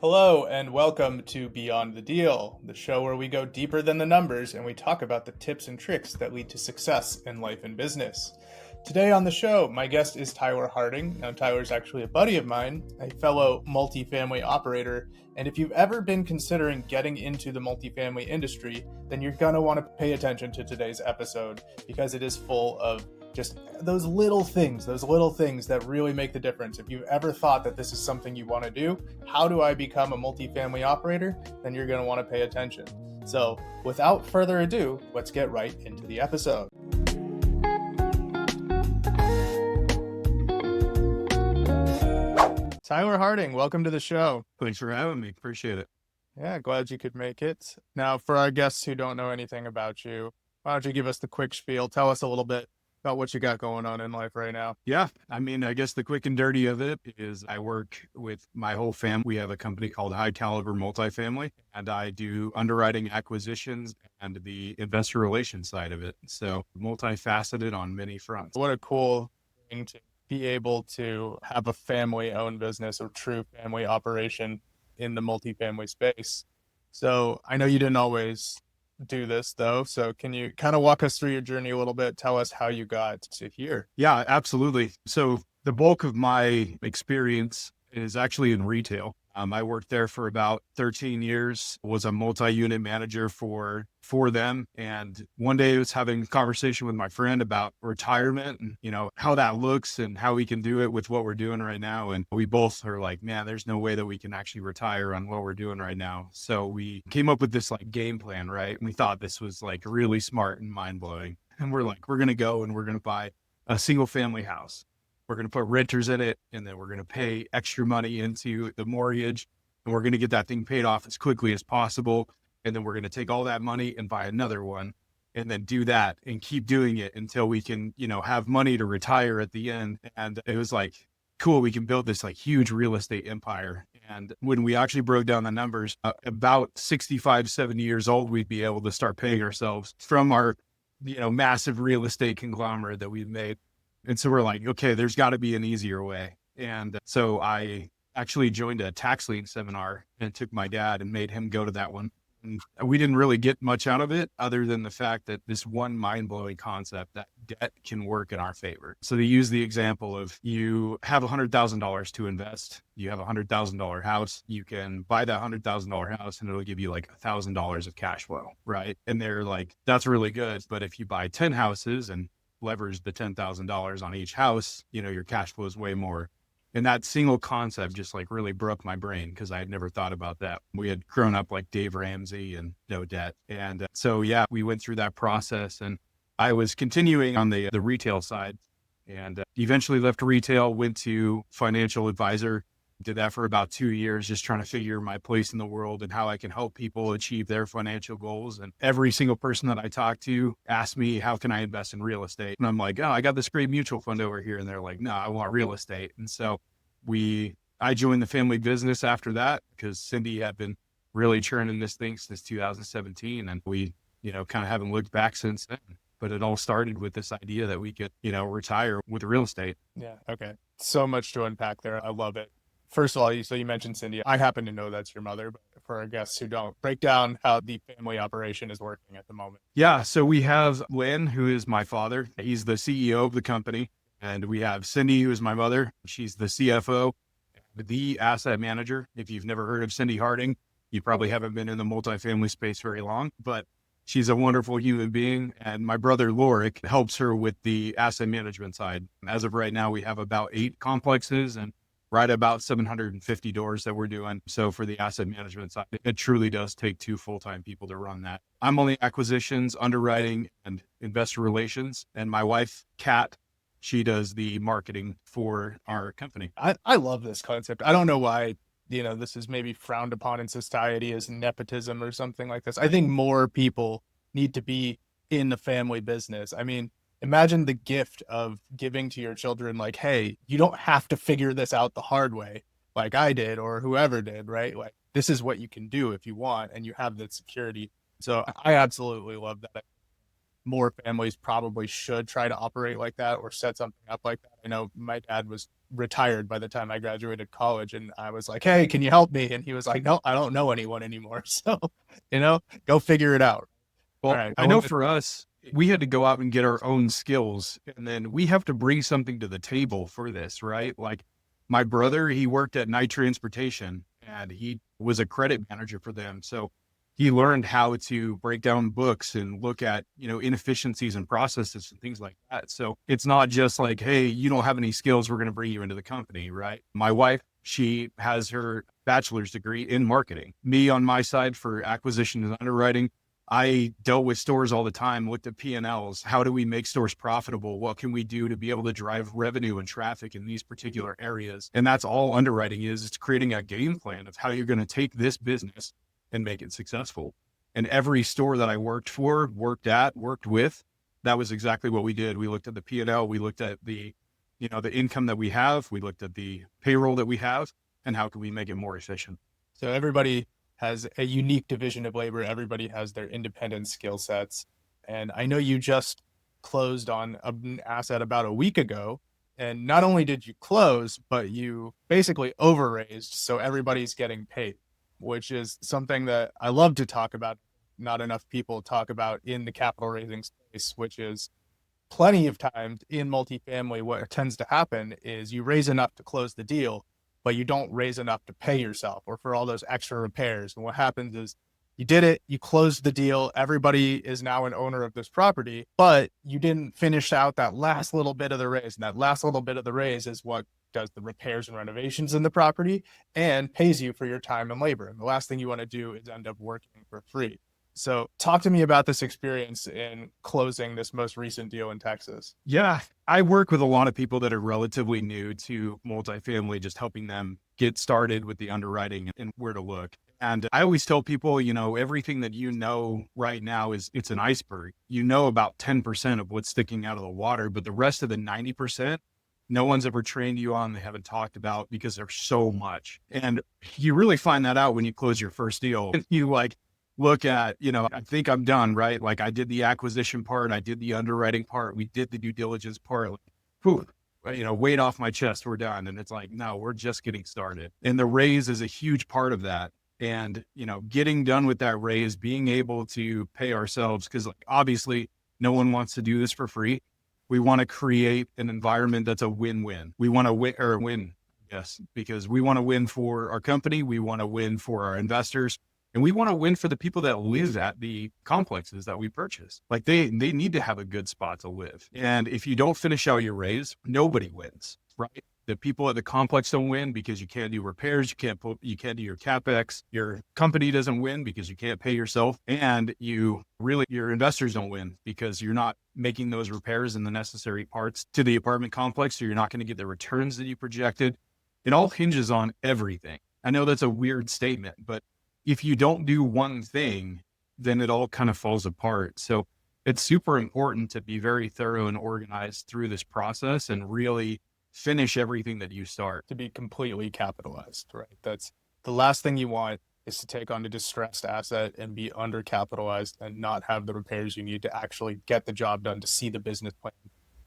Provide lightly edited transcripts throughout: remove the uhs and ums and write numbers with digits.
Hello, and welcome to Beyond the Deal, the show where we go deeper than the numbers and we talk about the tips and tricks that lead to success in life and business. Today on the show, my guest is Tyler Harding. Now, Tyler's actually a buddy of mine, a fellow multifamily operator. And if you've ever been considering getting into the multifamily industry, then you're going to want to pay attention to today's episode because it is full of just those little things that really make the difference. If you've ever thought that this is something you want to do, how do I become a multifamily operator? Then you're going to want to pay attention. So without further ado, let's get right into the episode. Tyler Harding, welcome to the show. Thanks for having me. Appreciate it. Yeah, glad you could make it. Now, for our guests who don't know anything about you, why don't you give us the quick spiel? Tell us a little bit about what you got going on in life right now. Yeah. I guess the quick and dirty of it is I work with my whole family. We have a company called High Caliber Multifamily, and I do underwriting, acquisitions, and the investor relations side of it. So multifaceted on many fronts. What a cool thing to be able to have a family-owned business or true family operation in the multifamily space. So I know you didn't always do this though. So can you kind of walk us through your journey a little bit? Tell us how you got to here. Yeah, absolutely. So the bulk of my experience is actually in retail. I worked there for about 13 years, was a multi-unit manager for them. And one day I was having a conversation with my friend about retirement and, how that looks and how we can do it with what we're doing right now. And we both are like, man, there's no way that we can actually retire on what we're doing right now. So we came up with this game plan, right? And we thought this was really smart and mind blowing. And we're like, we're going to go and we're going to buy a single family house. We're going to put renters in it, and then we're going to pay extra money into the mortgage, and we're going to get that thing paid off as quickly as possible. And then we're going to take all that money and buy another one, and then do that and keep doing it until we can, have money to retire at the end. And it was cool. We can build this huge real estate empire. And when we actually broke down the numbers, about 65, 70 years old, we'd be able to start paying ourselves from our, massive real estate conglomerate that we've made. And so we're like, okay, there's got to be an easier way. And so I actually joined a tax lien seminar and took my dad and made him go to that one. And we didn't really get much out of it other than the fact that this one mind-blowing concept that debt can work in our favor. So they use the example of you have $100,000 to invest. You have a $100,000 house. You can buy that $100,000 house and it'll give you $1,000 of cash flow, right? And they're like, that's really good. But if you buy 10 houses and leverage the $10,000 on each house, your cash flow is way more. And that single concept just really broke my brain because I had never thought about that. We had grown up like Dave Ramsey and no debt. And so, yeah, we went through that process and I was continuing on the retail side and eventually left retail, went to financial advisor, did that for about 2 years, just trying to figure my place in the world and how I can help people achieve their financial goals. And every single person that I talked to asked me, how can I invest in real estate? And I'm like, oh, I got this great mutual fund over here. And they're like, no, I want real estate. And so I joined the family business after that because Cindy had been really churning this thing since 2017. And we, kind of haven't looked back since then. But it all started with this idea that we could, retire with real estate. Yeah. Okay. So much to unpack there. I love it. First of all, so you mentioned Cindy. I happen to know that's your mother, but for our guests who don't, break down how the family operation is working at the moment. Yeah. So we have Lynn, who is my father. He's the CEO of the company. And we have Cindy, who is my mother. She's the CFO, the asset manager. If you've never heard of Cindy Harding, you probably haven't been in the multifamily space very long, but she's a wonderful human being. And my brother, Lorik, helps her with the asset management side. As of right now, we have about 8 complexes and right about 750 doors that we're doing. So for the asset management side, it truly does take 2 full-time people to run that. I'm only acquisitions, underwriting, and investor relations. And my wife, Kat, she does the marketing for our company. I love this concept. I don't know why, this is maybe frowned upon in society as nepotism or something like this. I think more people need to be in the family business. I mean, imagine the gift of giving to your children, hey, you don't have to figure this out the hard way like I did or whoever did, right? This is what you can do if you want, and you have that security. So I absolutely love that. More families probably should try to operate like that or set something up like that. I know my dad was retired by the time I graduated college. And I was like, hey, can you help me? And he was like, no, I don't know anyone anymore. So, go figure it out. All Well, right. I know for us, we had to go out and get our own skills, and then we have to bring something to the table for this, right? Like my brother, he worked at Night Transportation and he was a credit manager for them. So he learned how to break down books and look at, inefficiencies and processes and things like that. So it's not just like, hey, you don't have any skills, we're going to bring you into the company, right? My wife, she has her bachelor's degree in marketing. Me on my side for acquisition and underwriting, I dealt with stores all the time, looked at P&Ls. How do we make stores profitable? What can we do to be able to drive revenue and traffic in these particular areas? And that's all underwriting is. It's creating a game plan of how you're going to take this business and make it successful. And every store that I worked with, that was exactly what we did. We looked at the P&L. We looked at the income that we have. We looked at the payroll that we have and how can we make it more efficient? So everybody has a unique division of labor. Everybody has their independent skill sets. And I know you just closed on an asset about a week ago. And not only did you close, but you basically overraised. So everybody's getting paid, which is something that I love to talk about. Not enough people talk about in the capital raising space, which is plenty of times in multifamily. What tends to happen is you raise enough to close the deal, but you don't raise enough to pay yourself or for all those extra repairs. And what happens is you did it, you closed the deal, everybody is now an owner of this property, but you didn't finish out that last little bit of the raise. And that last little bit of the raise is what does the repairs and renovations in the property and pays you for your time and labor. And the last thing you want to do is end up working for free. So talk to me about this experience in closing this most recent deal in Texas. Yeah, I work with a lot of people that are relatively new to multifamily, just helping them get started with the underwriting and where to look. And I always tell people, everything that right now it's an iceberg. About 10% of what's sticking out of the water, but the rest of the 90%, no one's ever trained you on, they haven't talked about because there's so much. And you really find that out when you close your first deal. You look at, I think I'm done, right? Like I did the acquisition part, I did the underwriting part, we did the due diligence part, weight off my chest, we're done. And it's like, no, we're just getting started. And the raise is a huge part of that. And, getting done with that raise, being able to pay ourselves, because obviously no one wants to do this for free. We want to create an environment that's a win-win. We want to win. Yes, because we want to win for our company. We want to win for our investors. And we want to win for the people that live at the complexes that we purchase. Like they need to have a good spot to live. And if you don't finish out your raise, nobody wins, right? The people at the complex don't win because you can't do repairs. You can't do your CapEx. Your company doesn't win because you can't pay yourself. And your investors don't win because you're not making those repairs and the necessary parts to the apartment complex. So you're not going to get the returns that you projected. It all hinges on everything. I know that's a weird statement, but if you don't do one thing, then it all kind of falls apart. So it's super important to be very thorough and organized through this process and really finish everything that you start. To be completely capitalized, right? That's the last thing you want, is to take on a distressed asset and be undercapitalized and not have the repairs you need to actually get the job done, to see the business plan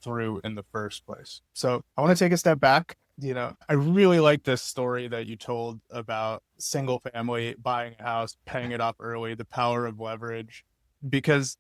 through in the first place. So I want to take a step back. I really like this story that you told about single family buying a house, paying it off early, the power of leverage, because,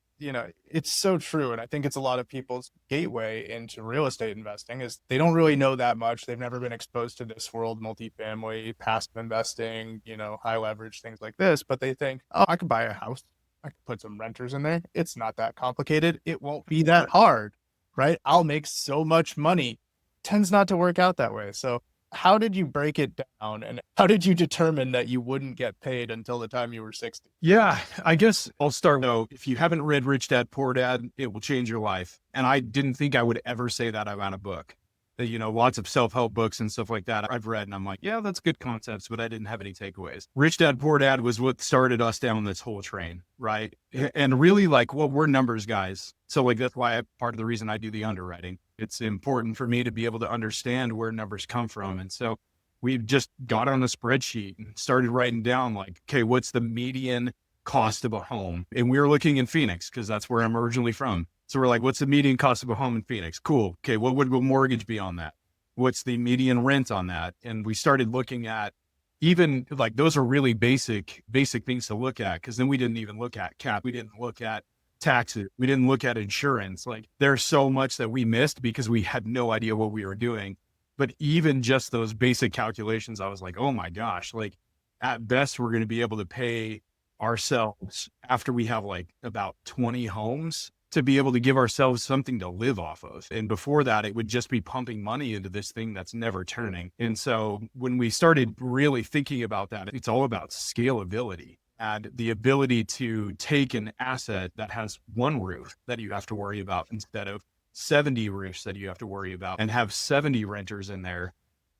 it's so true. And I think it's a lot of people's gateway into real estate investing is they don't really know that much. They've never been exposed to this world, multifamily, passive investing, high leverage, things like this. But they think, oh, I could buy a house. I could put some renters in there. It's not that complicated. It won't be that hard, right? I'll make so much money. Tends not to work out that way. So how did you break it down, and how did you determine that you wouldn't get paid until the time you were 60? Yeah, I guess I'll start though. If you haven't read Rich Dad, Poor Dad, it will change your life. And I didn't think I would ever say that about a book. Lots of self-help books and stuff like that I've read, and I'm like, yeah, that's good concepts, but I didn't have any takeaways. Rich Dad, Poor Dad was what started us down this whole train, right? And really we're numbers guys. So that's why part of the reason I do the underwriting. It's important for me to be able to understand where numbers come from. And so we just got on a spreadsheet and started writing down okay, what's the median cost of a home? And we were looking in Phoenix because that's where I'm originally from. So we're like, what's the median cost of a home in Phoenix? Cool. Okay, what would a mortgage be on that? What's the median rent on that? And we started looking at even like those are really basic things to look at. Cause then we didn't even look at cap. We didn't look at taxes. We didn't look at insurance. Like there's so much that we missed because we had no idea what we were doing. But even just those basic calculations, I was like, oh my gosh, like at best, we're going to be able to pay ourselves after we have like about 20 homes to be able to give ourselves something to live off of. And before that, it would just be pumping money into this thing that's never turning. And so when we started really thinking about that, it's all about scalability and the ability to take an asset that has one roof that you have to worry about instead of 70 roofs that you have to worry about and have 70 renters in there.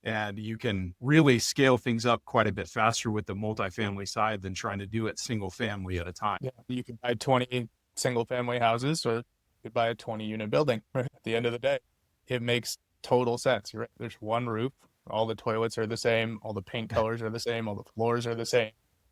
And you can really scale things up quite a bit faster with the multifamily side than trying to do it single family at a time. Yeah, you could buy 20 single family houses or you could buy a 20 unit building. Right? At the end of the day, it makes total sense. You're right. There's one roof. All the toilets are the same. All the paint colors are the same. All the floors are the same.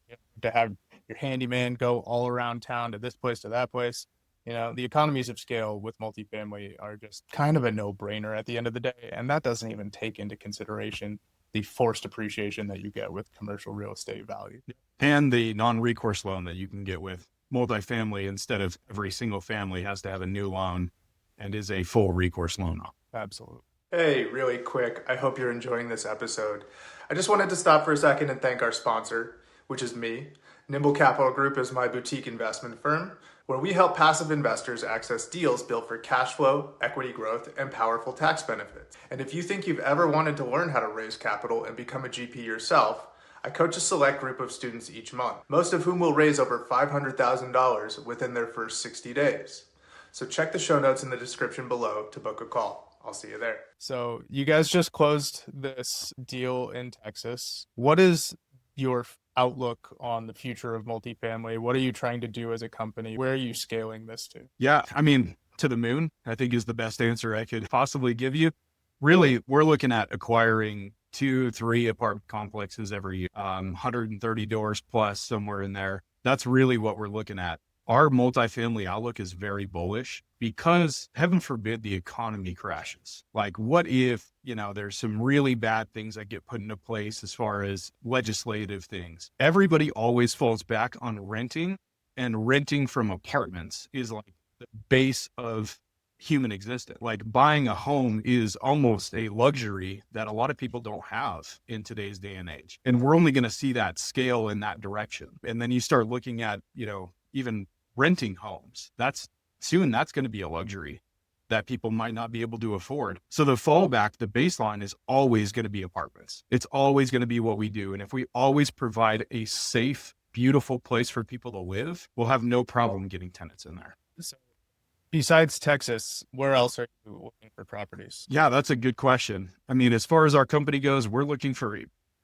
You know, to have your handyman go all around town to this place, to that place. You know, the economies of scale with multifamily are just kind of a no-brainer at the end of the day. And that doesn't even take into consideration the forced appreciation that you get with commercial real estate value. And the non-recourse loan that you can get with multifamily instead of every single family has to have a new loan and is a full recourse loan. Absolutely. Hey, really quick, I hope you're enjoying this episode. I just wanted to stop for a second and thank our sponsor, which is me. Nimble Capital Group is my boutique investment firm where we help passive investors access deals built for cash flow, equity growth, and powerful tax benefits. And if you think you've ever wanted to learn how to raise capital and become a GP yourself, I coach a select group of students each month, most of whom will raise over $500,000 within their first 60 days. So check the show notes in the description below to book a call. I'll see you there. So you guys just closed this deal in Texas. What is your outlook on the future of multifamily? What are you trying to do as a company? Where are you scaling this to? Yeah, I mean, to the moon, I think is the best answer I could possibly give you. Really, we're looking at acquiring 2-3 apartment complexes every year, 130 doors plus somewhere in there. That's really what we're looking at. Our multifamily outlook is very bullish because heaven forbid the economy crashes. Like what if, there's some really bad things that get put into place as far as legislative things. Everybody always falls back on renting, and renting from apartments is like the base of human existence. Like buying a home is almost a luxury that a lot of people don't have in today's day and age. And we're only going to see that scale in that direction. And then you start looking at, even renting homes. That's going to be a luxury that people might not be able to afford. So the fallback, the baseline is always going to be apartments. It's always going to be what we do. And if we always provide a safe, beautiful place for people to live, we'll have no problem getting tenants in there. So besides Texas, where else are you looking for properties? Yeah, that's a good question. I mean, as far as our company goes, we're looking for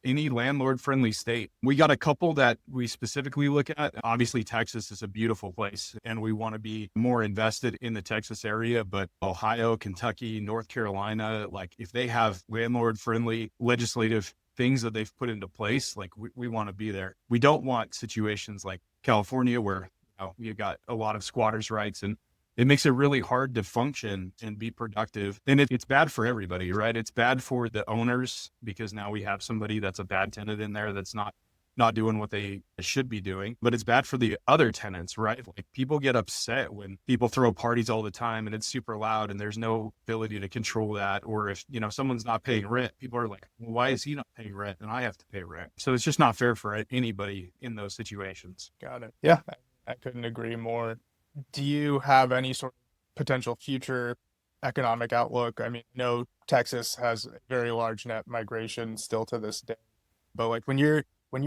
any landlord-friendly state. We got a couple that we specifically look at. Obviously, Texas is a beautiful place, and we want to be more invested in the Texas area, but Ohio, Kentucky, North Carolina, like if they have landlord-friendly legislative things that they've put into place, like we want to be there. We don't want situations like California where you got a lot of squatters' rights, and it makes it really hard to function and be productive. And it's bad for everybody, right? It's bad for the owners because now we have somebody that's a bad tenant in there that's not doing what they should be doing. But it's bad for the other tenants, right? Like people get upset when people throw parties all the time and it's super loud and there's no ability to control that. Or if, someone's not paying rent, people are like, well, why is he not paying rent and I have to pay rent? So it's just not fair for anybody in those situations. Got it. Yeah, I couldn't agree more. Do you have any sort of potential future economic outlook? I mean, no, Texas has very large net migration still to this day, but like when you're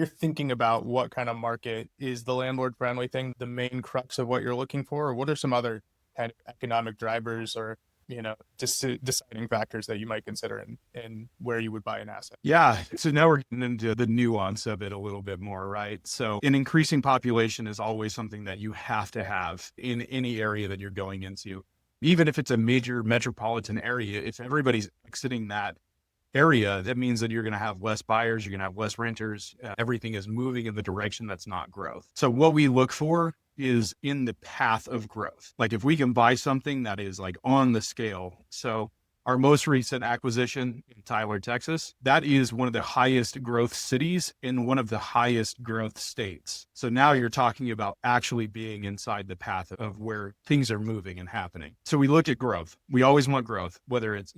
thinking about what kind of market is the landlord friendly thing, the main crux of what you're looking for, or what are some other kind of economic drivers or deciding factors that you might consider in where you would buy an asset? Yeah. So now we're getting into the nuance of it a little bit more, right? So an increasing population is always something that you have to have in any area that you're going into. Even if it's a major metropolitan area, if everybody's exiting that area, that means that you're going to have less buyers, you're going to have less renters. Everything is moving in the direction that's not growth. So what we look for is in the path of growth. Like if we can buy something that is like on the scale. So our most recent acquisition in Tyler, Texas, that is one of the highest growth cities in one of the highest growth states. So now you're talking about actually being inside the path of where things are moving and happening. So we look at growth. We always want growth, whether it's,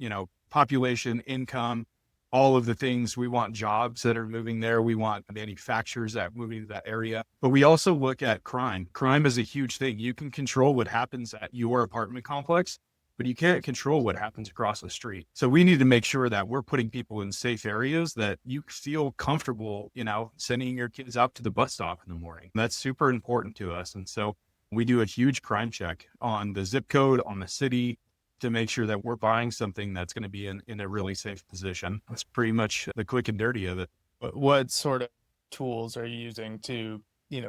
population, income, all of the things. We want jobs that are moving there. We want manufacturers that are moving to that area. But we also look at crime. Crime is a huge thing. You can control what happens at your apartment complex, but you can't control what happens across the street. So we need to make sure that we're putting people in safe areas that you feel comfortable, sending your kids out to the bus stop in the morning. That's super important to us. And so we do a huge crime check on the zip code, on the city, to make sure that we're buying something that's going to be in a really safe position. That's pretty much the quick and dirty of it. What sort of tools are you using to,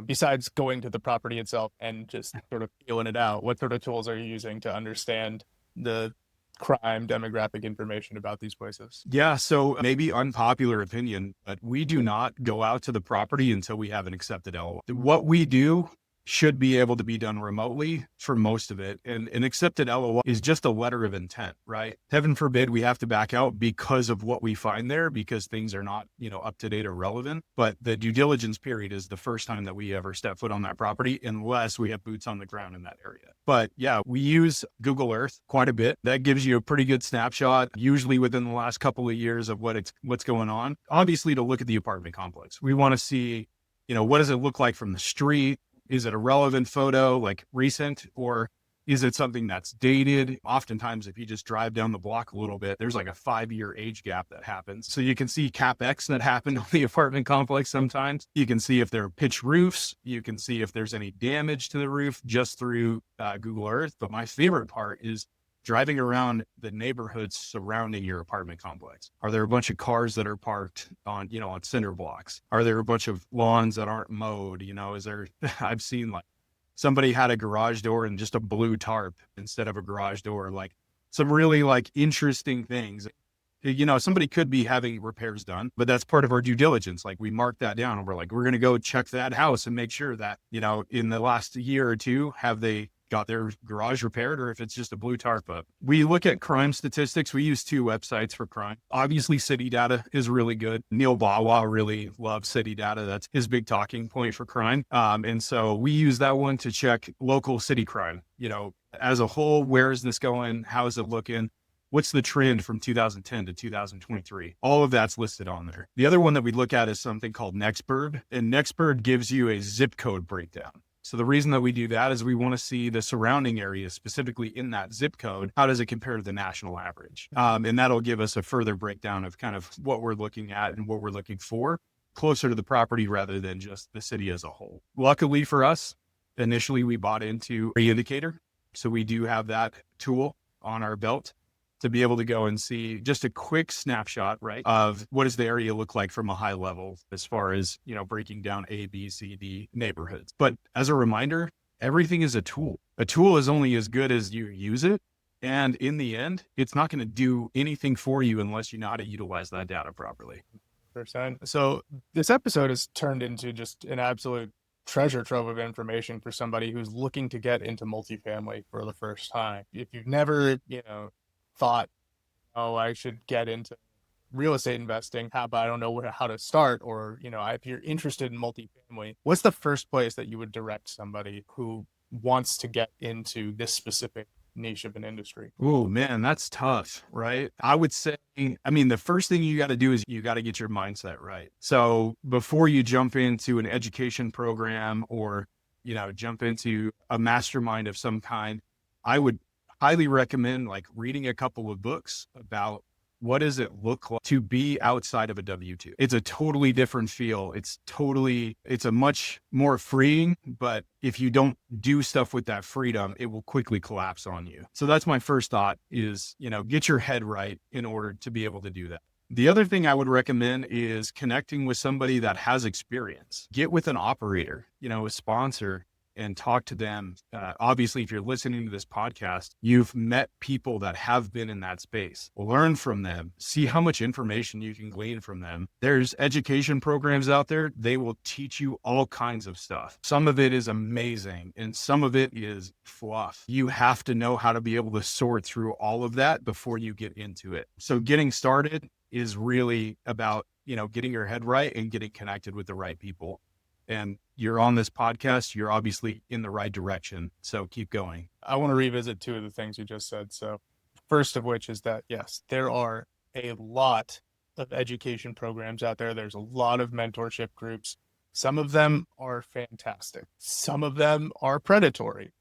besides going to the property itself and just sort of feeling it out, what sort of tools are you using to understand the crime demographic information about these places? Yeah. So maybe unpopular opinion, but we do not go out to the property until we have an accepted LOI. What we do should be able to be done remotely for most of it. And an accepted LOI is just a letter of intent, right? Heaven forbid we have to back out because of what we find there, because things are not, up to date or relevant. But the due diligence period is the first time that we ever step foot on that property, unless we have boots on the ground in that area. But yeah, we use Google Earth quite a bit. That gives you a pretty good snapshot, usually within the last couple of years of what's going on. Obviously, to look at the apartment complex, we want to see, what does it look like from the street? Is it a relevant photo, like recent, or is it something that's dated? Oftentimes, if you just drive down the block a little bit, there's like a 5-year age gap that happens. So you can see CapEx that happened on the apartment complex sometimes. You can see if there are pitched roofs. You can see if there's any damage to the roof just through Google Earth. But my favorite part is driving around the neighborhoods surrounding your apartment complex. Are there a bunch of cars that are parked on cinder blocks? Are there a bunch of lawns that aren't mowed? I've seen like somebody had a garage door and just a blue tarp instead of a garage door, like some really like interesting things. Somebody could be having repairs done, but that's part of our due diligence. Like we mark that down and we're going to go check that house and make sure that, in the last year or two, have they got their garage repaired, or if it's just a blue tarp up. We look at crime statistics. We use 2 websites for crime. Obviously, city data is really good. Neil Bawa really loves city data. That's his big talking point for crime. And so we use that one to check local city crime. As a whole, where is this going? How is it looking? What's the trend from 2010 to 2023? All of that's listed on there. The other one that we look at is something called Nextbird, and Nextbird gives you a zip code breakdown. So the reason that we do that is we want to see the surrounding area, specifically in that zip code. How does it compare to the national average? And that'll give us a further breakdown of kind of what we're looking at and what we're looking for closer to the property rather than just the city as a whole. Luckily for us, initially we bought into Indicator. So we do have that tool on our belt to be able to go and see just a quick snapshot, right, of what does the area look like from a high level as far as, breaking down A, B, C, D neighborhoods. But as a reminder, everything is a tool. A tool is only as good as you use it. And in the end, it's not going to do anything for you unless you know how to utilize that data properly. %. So this episode has turned into just an absolute treasure trove of information for somebody who's looking to get into multifamily for the first time. If you've never, thought, I should get into real estate investing, but I don't know how to start, or, if you're interested in multifamily, what's the first place that you would direct somebody who wants to get into this specific niche of an industry? Oh man, that's tough, right? I would say, the first thing you got to do is you got to get your mindset right. So before you jump into an education program or, jump into a mastermind of some kind, I would highly recommend like reading a couple of books about what does it look like to be outside of a W-2. It's a totally different feel. It's a much more freeing, but if you don't do stuff with that freedom, it will quickly collapse on you. So that's my first thought is, get your head right in order to be able to do that. The other thing I would recommend is connecting with somebody that has experience. Get with an operator, a sponsor and talk to them. Obviously, if you're listening to this podcast, you've met people that have been in that space. Learn from them, see how much information you can glean from them. There's education programs out there. They will teach you all kinds of stuff. Some of it is amazing and some of it is fluff. You have to know how to be able to sort through all of that before you get into it. So getting started is really about, getting your head right and getting connected with the right people. And you're on this podcast, you're obviously in the right direction. So keep going. I want to revisit two of the things you just said. So first of which is that, yes, there are a lot of education programs out there. There's a lot of mentorship groups. Some of them are fantastic. Some of them are predatory,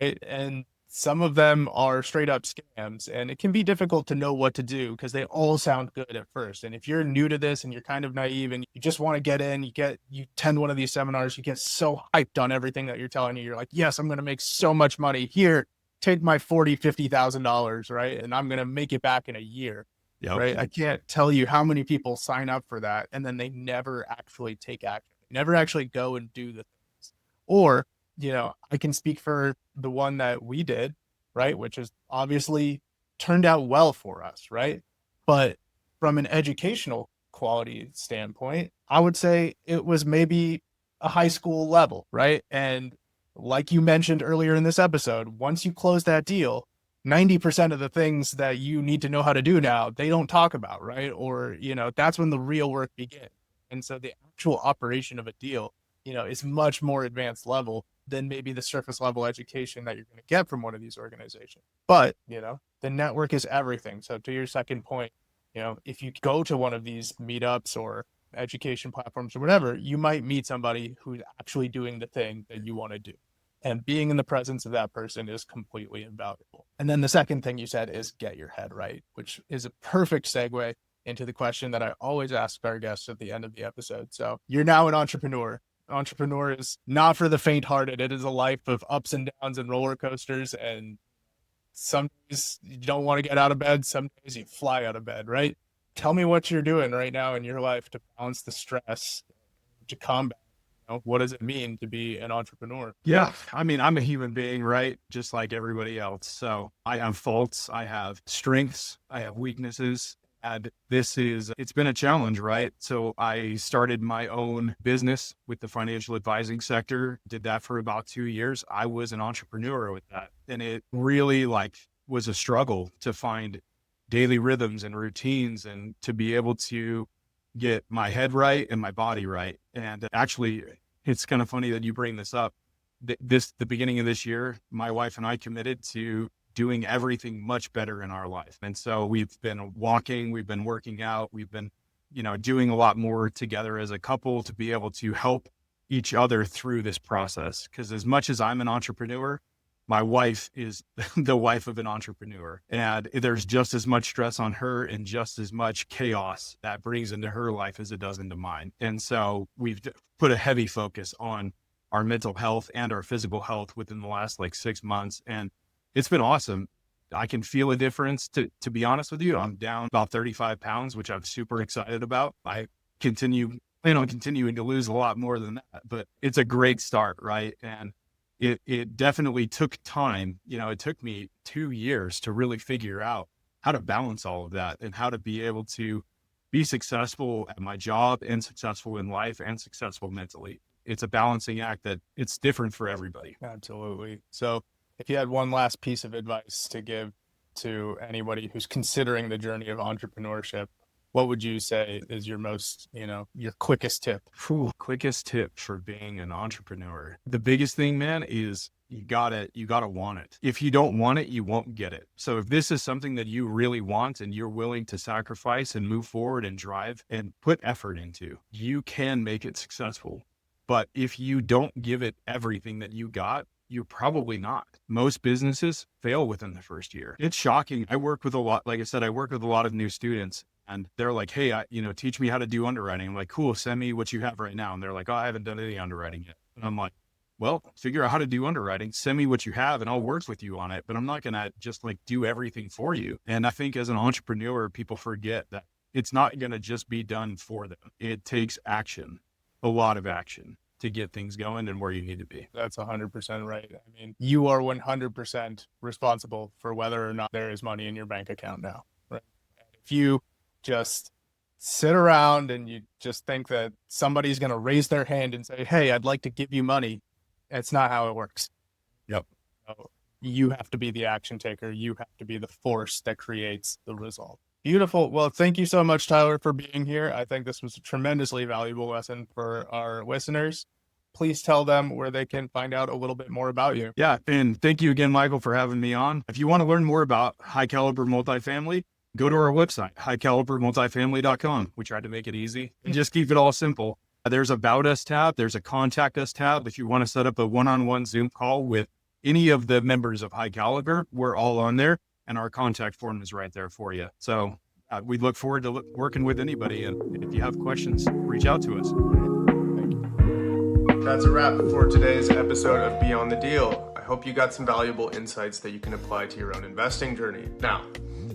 right? And some of them are straight up scams, and it can be difficult to know what to do because they all sound good at first. And if you're new to this and you're kind of naive and you just want to get in, you attend one of these seminars, you get so hyped on everything that you're telling you. You're like, yes, I'm going to make so much money here. Take my $40,000-$50,000, right? And I'm going to make it back in a year. Yep. Right. I can't tell you how many people sign up for that and then they never actually take action. They never actually go and do the things. Or, I can speak for the one that we did, right? Which is obviously turned out well for us, right? But from an educational quality standpoint, I would say it was maybe a high school level, right? And like you mentioned earlier in this episode, once you close that deal, 90% of the things that you need to know how to do now, they don't talk about, right? Or, that's when the real work begins. And so the actual operation of a deal, is much more advanced level than maybe the surface level education that you're going to get from one of these organizations. But, the network is everything. So to your second point, if you go to one of these meetups or education platforms or whatever, you might meet somebody who's actually doing the thing that you want to do. And being in the presence of that person is completely invaluable. And then the second thing you said is get your head right, which is a perfect segue into the question that I always ask our guests at the end of the episode. So you're now an entrepreneur. Entrepreneur is not for the faint-hearted. It is a life of ups and downs and roller coasters. And some days you don't want to get out of bed. Some days you fly out of bed, right? Tell me what you're doing right now in your life to balance the stress, to combat. What does it mean to be an entrepreneur? Yeah. I mean, I'm a human being, right? Just like everybody else. So I have faults, I have strengths, I have weaknesses. And it's been a challenge, right? So I started my own business with the financial advising sector, did that for about 2 years. I was an entrepreneur with that. And it really was a struggle to find daily rhythms and routines and to be able to get my head right and my body right. And actually, it's kind of funny that you bring this up. The beginning of this year, my wife and I committed to doing everything much better in our life. And so we've been walking, we've been working out, we've been, doing a lot more together as a couple to be able to help each other through this process. Because as much as I'm an entrepreneur, my wife is the wife of an entrepreneur, and there's just as much stress on her and just as much chaos that brings into her life as it does into mine. And so we've put a heavy focus on our mental health and our physical health within the last 6 months. And it's been awesome. I can feel a difference. To be honest with you, I'm down about 35 pounds, which I'm super excited about. I plan on continuing to lose a lot more than that, but it's a great start, right? And it definitely took time. It took me 2 years to really figure out how to balance all of that and how to be able to be successful at my job and successful in life and successful mentally. It's a balancing act that it's different for everybody. Absolutely. So if you had one last piece of advice to give to anybody who's considering the journey of entrepreneurship, what would you say is your most, your quickest tip? Quickest tip for being an entrepreneur. The biggest thing, man, is you gotta want it. If you don't want it, you won't get it. So if this is something that you really want and you're willing to sacrifice and move forward and drive and put effort into, you can make it successful. But if you don't give it everything that you got, you're probably not. Most businesses fail within the first year. It's shocking. I work with a lot, like I said, I work with a lot of new students and they're like, hey, teach me how to do underwriting. I'm like, cool, send me what you have right now. And they're like, oh, I haven't done any underwriting yet. And I'm like, well, figure out how to do underwriting, send me what you have and I'll work with you on it. But I'm not going to just do everything for you. And I think as an entrepreneur, people forget that it's not going to just be done for them. It takes action, a lot of action. to get things going and where you need to be. That's 100% right. I mean, you are 100% responsible for whether or not there is money in your bank account now, right? If you just sit around and you just think that somebody's going to raise their hand and say, hey, I'd like to give you money, that's not how it works. Yep. So you have to be the action taker. You have to be the force that creates the result. Beautiful. Well, thank you so much, Tyler, for being here. I think this was a tremendously valuable lesson for our listeners. Please tell them where they can find out a little bit more about you. Yeah. And thank you again, Michael, for having me on. If you want to learn more about High Caliber Multifamily, go to our website, highcalibermultifamily.com. We tried to make it easy and just keep it all simple. There's a About Us tab. There's a Contact Us tab. If you want to set up a one-on-one Zoom call with any of the members of High Caliber, we're all on there. And our contact form is right there for you. So we look forward to working with anybody. And if you have questions, reach out to us. Thank you. That's a wrap for today's episode of Beyond the Deal. I hope you got some valuable insights that you can apply to your own investing journey. Now,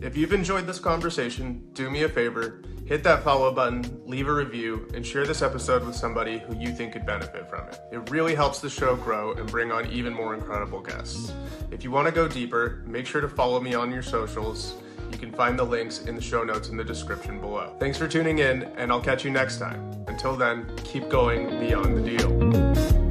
if you've enjoyed this conversation, do me a favor, hit that follow button, leave a review, and share this episode with somebody who you think could benefit from it. It really helps the show grow and bring on even more incredible guests. If you want to go deeper, make sure to follow me on your socials. You can find the links in the show notes in the description below. Thanks for tuning in, and I'll catch you next time. Until then, keep going beyond the deal.